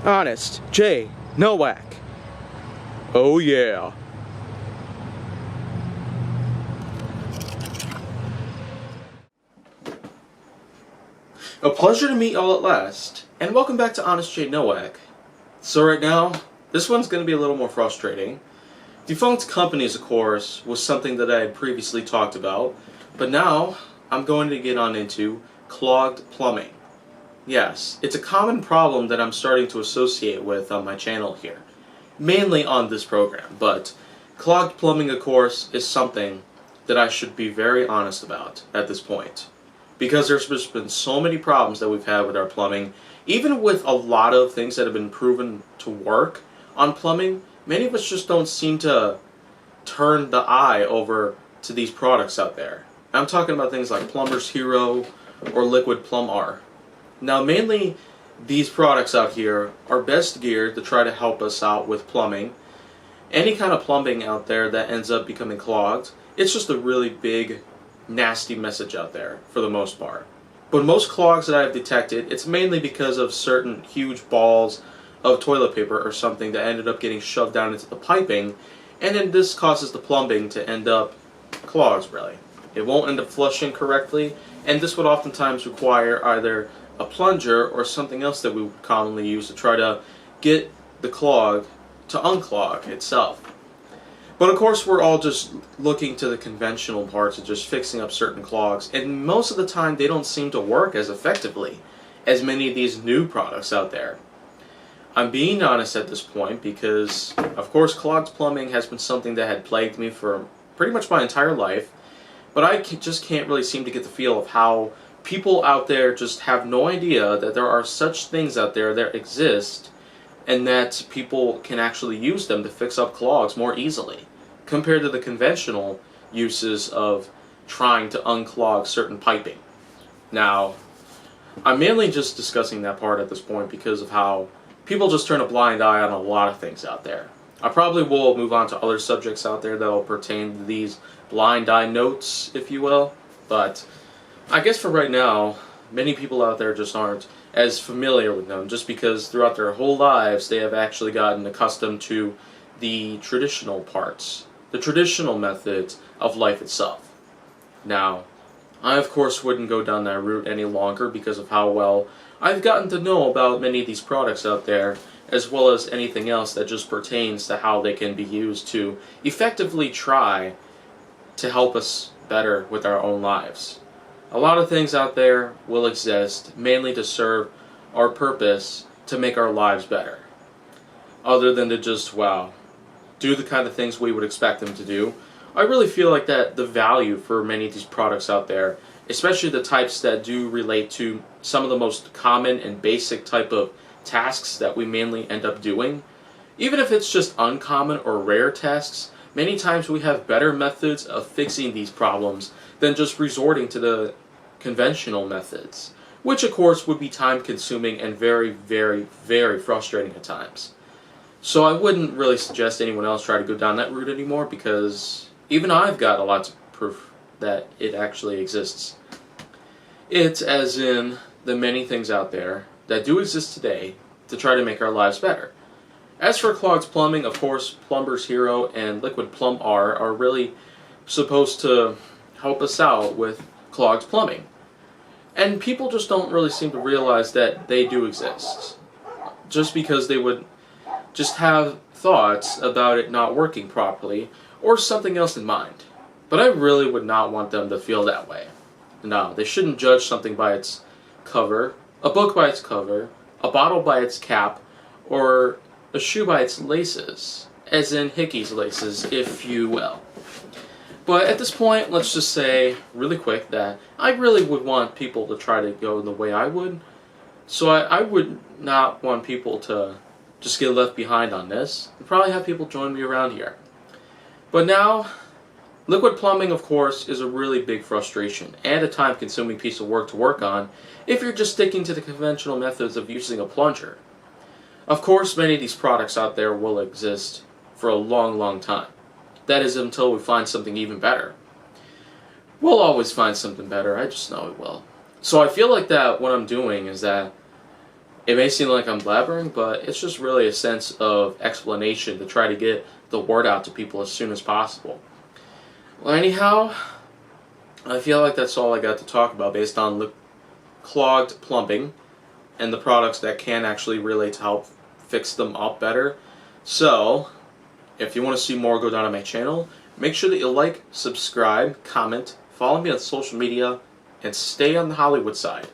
Honest J. Nowak. Oh yeah. A pleasure to meet y'all at last, and welcome back to Honest J. Nowak. So right now, this one's going to be a little more frustrating. Defunct companies, of course, was something that I had previously talked about, but now I'm going to get on into clogged plumbing. Yes, it's a common problem that I'm starting to associate with on my channel here, mainly on this program, but clogged plumbing, of course, is something that I should be very honest about at this point. Because there's just been so many problems that we've had with our plumbing, even with a lot of things that have been proven to work on plumbing, many of us just don't seem to turn the eye over to these products out there. I'm talking about things like Plumber's Hero or Liquid Plum R. Now mainly these products out here are best geared to try to help us out with plumbing. Any kind of plumbing out there that ends up becoming clogged, it's just a really big, nasty message out there for the most part. But most clogs that I've detected, it's mainly because of certain huge balls of toilet paper or something that ended up getting shoved down into the piping, and then this causes the plumbing to end up clogged, really. It won't end up flushing correctly, and this would oftentimes require either a plunger or something else that we would commonly use to try to get the clog to unclog itself. But of course we're all just looking to the conventional parts of just fixing up certain clogs, and most of the time they don't seem to work as effectively as many of these new products out there. I'm being honest at this point because of course clogged plumbing has been something that had plagued me for pretty much my entire life, but I just can't really seem to get the feel of how people out there just have no idea that there are such things out there that exist and that people can actually use them to fix up clogs more easily compared to the conventional uses of trying to unclog certain piping. Now, I'm mainly just discussing that part at this point because of how people just turn a blind eye on a lot of things out there. I probably will move on to other subjects out there that will pertain to these blind eye notes, if you will, but I guess for right now, many people out there just aren't as familiar with them just because throughout their whole lives they have actually gotten accustomed to the traditional parts, the traditional methods of life itself. Now, I of course wouldn't go down that route any longer because of how well I've gotten to know about many of these products out there, as well as anything else that just pertains to how they can be used to effectively try to help us better with our own lives. A lot of things out there will exist mainly to serve our purpose to make our lives better. Other than to just, well, do the kind of things we would expect them to do. I really feel like that the value for many of these products out there, especially the types that do relate to some of the most common and basic type of tasks that we mainly end up doing, even if it's just uncommon or rare tasks, many times we have better methods of fixing these problems than just resorting to the conventional methods, which of course would be time consuming and very, very, very frustrating at times. So I wouldn't really suggest anyone else try to go down that route anymore because even I've got a lot of proof that it actually exists. It's as in the many things out there that do exist today to try to make our lives better. As for clogged plumbing, of course, Plumber's Hero and Liquid Plum R are really supposed to help us out with clogged plumbing. And people just don't really seem to realize that they do exist. Just because they would just have thoughts about it not working properly or something else in mind. But I really would not want them to feel that way. No, they shouldn't judge something by its cover, a book by its cover, a bottle by its cap, or a shoe by its laces, as in Hickey's laces, if you will. But at this point, let's just say really quick that I really would want people to try to go the way I would. So I would not want people to just get left behind on this. I'd probably have people join me around here. But now, liquid plumbing, of course, is a really big frustration and a time-consuming piece of work to work on if you're just sticking to the conventional methods of using a plunger. Of course, many of these products out there will exist for a long, long time. That is until we find something even better. We'll always find something better, I just know we will. So I feel like that what I'm doing is that It may seem like I'm blabbering, but it's just really a sense of explanation to try to get the word out to people as soon as possible. Well, anyhow, I feel like that's all I got to talk about based on the clogged plumbing and the products that can actually relate to help fix them up better. So, if you want to see more go down on my channel, make sure that you like, subscribe, comment, follow me on social media, and stay on the Hollywood side.